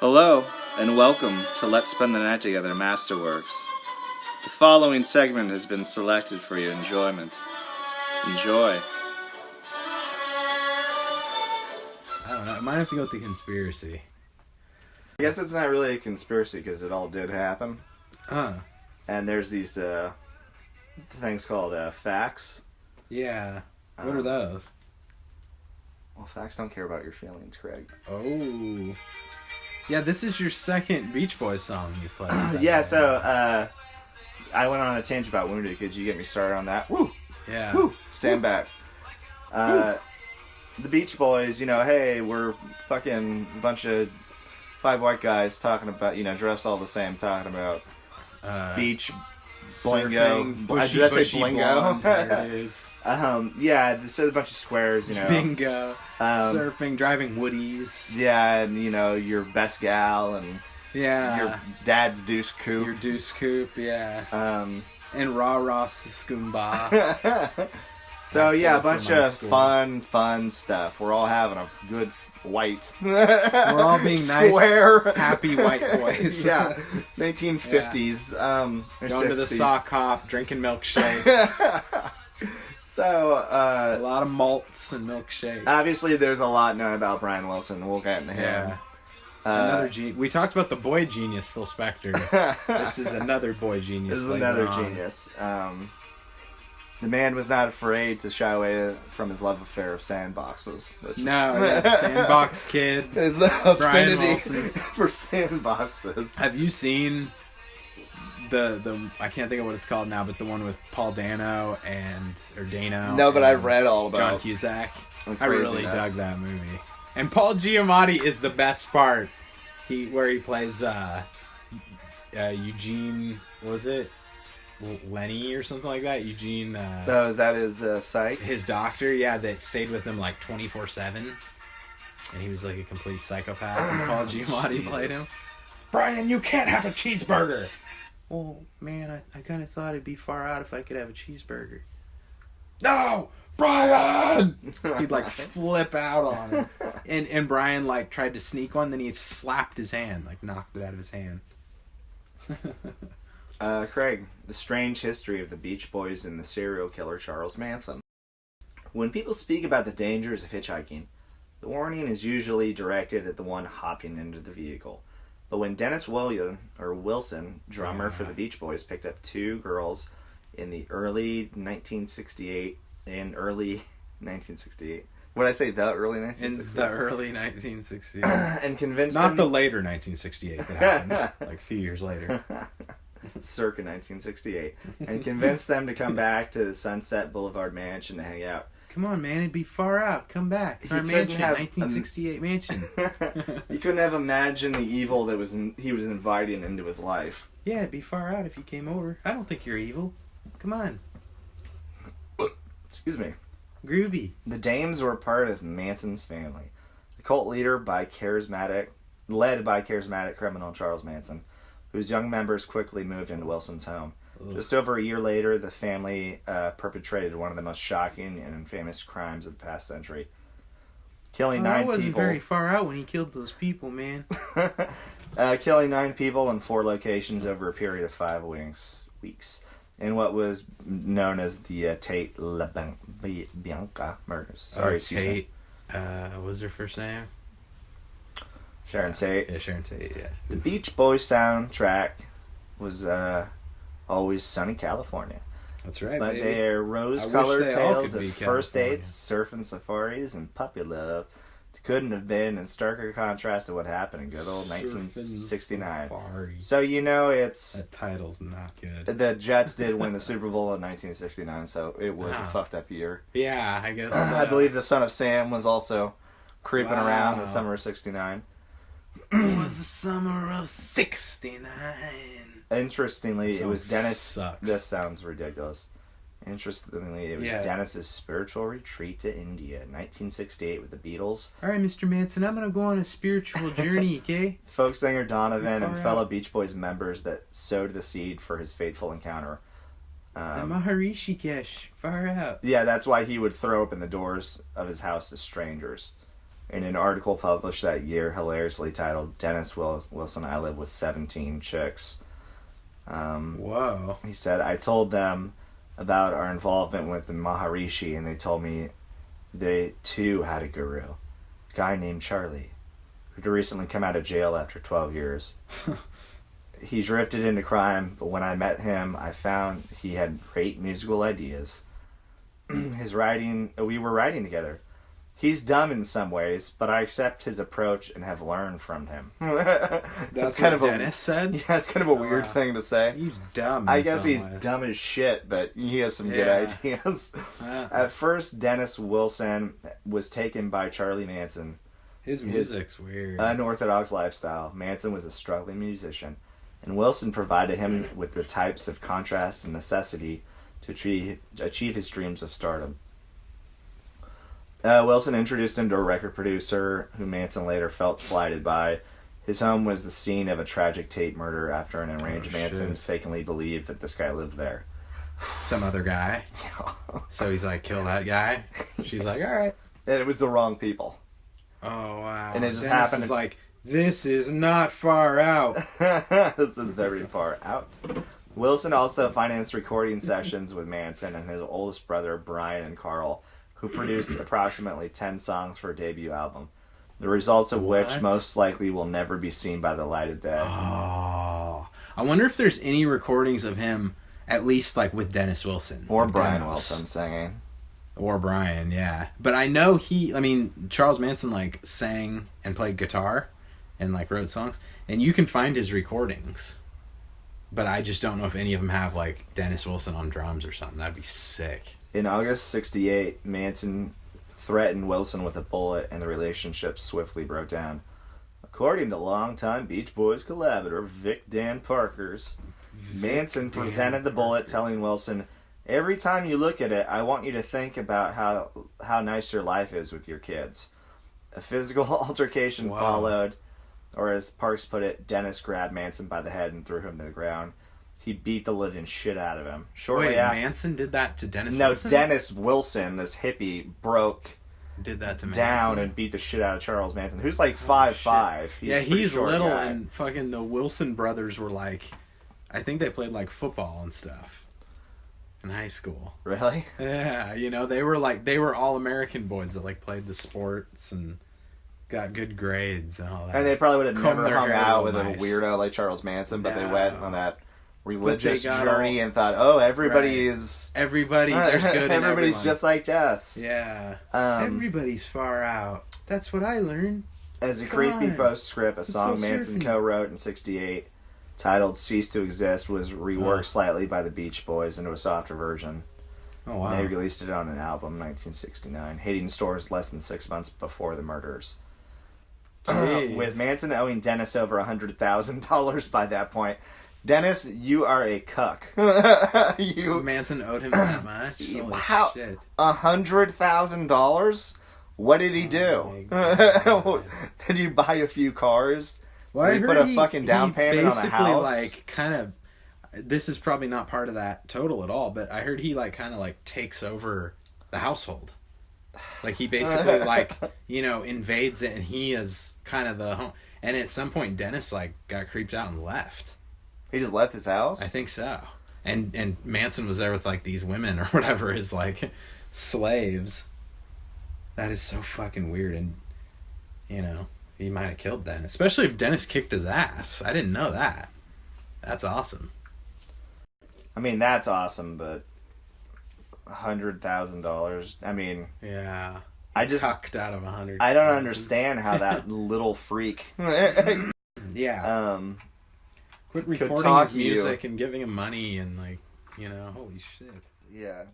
Hello, and welcome to Let's Spend the Night Together Masterworks. The following segment has been selected for your enjoyment. Enjoy. I don't know. I might have to go with the conspiracy. I guess it's not really a conspiracy because it all did happen. And there's these things called facts. Yeah. What are those? Well, facts don't care about your feelings, Craig. Oh. Yeah, this is your second Beach Boys song you played. Yeah, so I went on a tangent about Wounded. Could you get me started on that? Woo! Yeah. Woo! Stand back. The Beach Boys, hey, we're fucking a bunch of five white guys talking about, dressed all the same, talking about beach, blingo. Bushy, Did I say bushy blingo? blonde, there it is. Yeah, this is a bunch of squares, Bingo. Surfing, driving woodies. Yeah, and your best gal and your dad's deuce coupe. Your deuce coupe, yeah. And Rah Rah Skoomba. So yeah, a bunch of fun stuff. We're all having a good white. We're all being square, nice, happy white boys. Yeah, 1950s. Going 60s. To the sock hop, drinking milkshakes. So a lot of malts and milkshakes. Obviously, there's a lot known about Brian Wilson. We'll get into him. Yeah. Another we talked about the boy genius, Phil Spector. This is another boy genius. This is another genius. The man was not afraid to shy away from his love affair of sandboxes. Sandbox Kid. His affinity Wilson. for sandboxes. Have you seen the I can't think of what it's called now, but the one with Paul Dano or Dano? No, but I read all about John Cusack. I really dug that movie. And Paul Giamatti is the best part. Where he plays Eugene, was it? Lenny or something like that. Eugene. Is that his psych? His doctor, yeah, that stayed with him like 24/7, and he was like a complete psychopath. And Paul Giamatti played him. Brian, you can't have a cheeseburger. Well, man, I kind of thought it'd be far out if I could have a cheeseburger. No, Brian! He'd like flip out on him, and Brian like tried to sneak one, then he slapped his hand, like knocked it out of his hand. Craig, the strange history of the Beach Boys and the serial killer Charles Manson. When people speak about the dangers of hitchhiking, the warning is usually directed at the one hopping into the vehicle. But when Dennis Wilson, drummer for the Beach Boys, picked up two girls in the early 1968, What did I say, the early 1968? In the early 1968. And convinced Not them... the later 1968 that happened, like a few years later. Circa 1968, and convinced them to come back to the Sunset Boulevard mansion to hang out. Come on, man, it'd be far out. Come back. Our mansion, 1968 mansion. You couldn't have imagined the evil that he was inviting into his life. Yeah, it'd be far out if you came over. I don't think you're evil. Come on. Excuse me. Groovy. The Dames were part of Manson's family. The cult leader led by charismatic criminal Charles Manson, whose young members quickly moved into Wilson's home. Ugh. Just over a year later, the family perpetrated one of the most shocking and infamous crimes of the past century. Killing 9 people. I wasn't very far out when he killed those people, man. Killing 9 people in 4 locations over a period of 5 weeks. In what was known as the Tate LaBianca murders. Sorry, Tate. What was her first name? Sharon Tate. Yeah, Sharon Tate, yeah. The Beach Boys soundtrack was Always Sunny California. That's right, But baby. their rose-colored tales of first dates, surfing safaris, and puppy love couldn't have been in starker contrast to what happened in good old 1969. So it's... That title's not good. The Jets did win the Super Bowl in 1969, so it was a fucked up year. Yeah, I guess so. I believe the Son of Sam was also creeping around the summer of 69. It was the summer of 69. Interestingly, it was Dennis... Sucks. This sounds ridiculous. Interestingly, it was Dennis's spiritual retreat to India in 1968 with the Beatles. All right, Mr. Manson, I'm going to go on a spiritual journey, okay? Folk singer Donovan and fellow Beach Boys members that sowed the seed for his fateful encounter. The Maharishikesh, far out. Yeah, that's why he would throw open the doors of his house to strangers. In an article published that year, hilariously titled "Dennis Wilson, I Live with 17 Chicks." Whoa. He said, "I told them about our involvement with the Maharishi, and they told me they too had a guru, a guy named Charlie, who'd recently come out of jail after 12 years. He drifted into crime, but when I met him, I found he had great musical ideas. We were writing together. He's dumb in some ways, but I accept his approach and have learned from him." That's what Dennis said? Yeah, it's kind of a weird thing to say. He's dumb. I guess he's dumb as shit, but he has some good ideas. At first, Dennis Wilson was taken by Charlie Manson. His music's weird. Unorthodox lifestyle. Manson was a struggling musician, and Wilson provided him with the types of contrast and necessity to achieve his dreams of stardom. Wilson introduced him to a record producer who Manson later felt slighted by. His home was the scene of a tragic Tate murder after an arranged Manson mistakenly believed that this guy lived there. Some other guy. So he's like, kill that guy. She's like, all right. And it was the wrong people. Oh, wow. And it just Dennis happened. Is like, this is not far out. This is very far out. Wilson also financed recording sessions with Manson and his oldest brother, Brian and Carl, who produced approximately 10 songs for a debut album, the results of which most likely will never be seen by the light of day. Oh. I wonder if there's any recordings of him, at least like with Dennis Wilson. Or Brian Wilson singing. Or Brian, yeah. But I know Charles Manson like sang and played guitar and like wrote songs, and you can find his recordings. But I just don't know if any of them have like Dennis Wilson on drums or something. That'd be sick. In August 1968, Manson threatened Wilson with a bullet, and the relationship swiftly broke down. According to longtime Beach Boys collaborator Vic Dan Parkers, Manson presented the bullet, telling Wilson, "Every time you look at it, I want you to think about how nice your life is with your kids." A physical altercation followed, or as Parks put it, Dennis grabbed Manson by the head and threw him to the ground. He beat the living shit out of him. Shortly after, Manson did that to Dennis Wilson? No, Dennis Wilson, this hippie, did that to Manson? Down and beat the shit out of Charles Manson, who's like 5'5". He's little, guy. And fucking the Wilson brothers were like, I think they played like football and stuff in high school. Really? Yeah, they were all American boys that like played the sports and got good grades and all that. And they probably would have never hung out with a weirdo like Charles Manson, but they went on that religious journey and thought, everybody's there's good. Everybody's just like us. Yeah. Everybody's far out. That's what I learned. As a creepy postscript, a song Manson co-wrote in '68, titled "Cease to Exist," was reworked slightly by the Beach Boys into a softer version. Oh wow! They released it on an album in 1969, hitting stores less than 6 months before the murders. With Manson owing Dennis over $100,000 by that point. Dennis, you are a cuck. Manson owed him that much? Holy shit. $100,000? What did he do? Did he buy a few cars? Well, did he put a fucking down payment on a house? This is probably not part of that total at all, but I heard he takes over the household. Like he basically invades it, and he is kind of the home. And at some point, Dennis got creeped out and left. He just left his house? I think so. And Manson was there with these women or whatever, his slaves. That is so fucking weird, and he might have killed Dennis, especially if Dennis kicked his ass. I didn't know that. That's awesome. I mean, that's awesome, but $100,000. I mean, yeah. I just cucked out of 100. I don't understand how that little freak. Yeah. Quit recording his music and giving him money and holy shit. Yeah.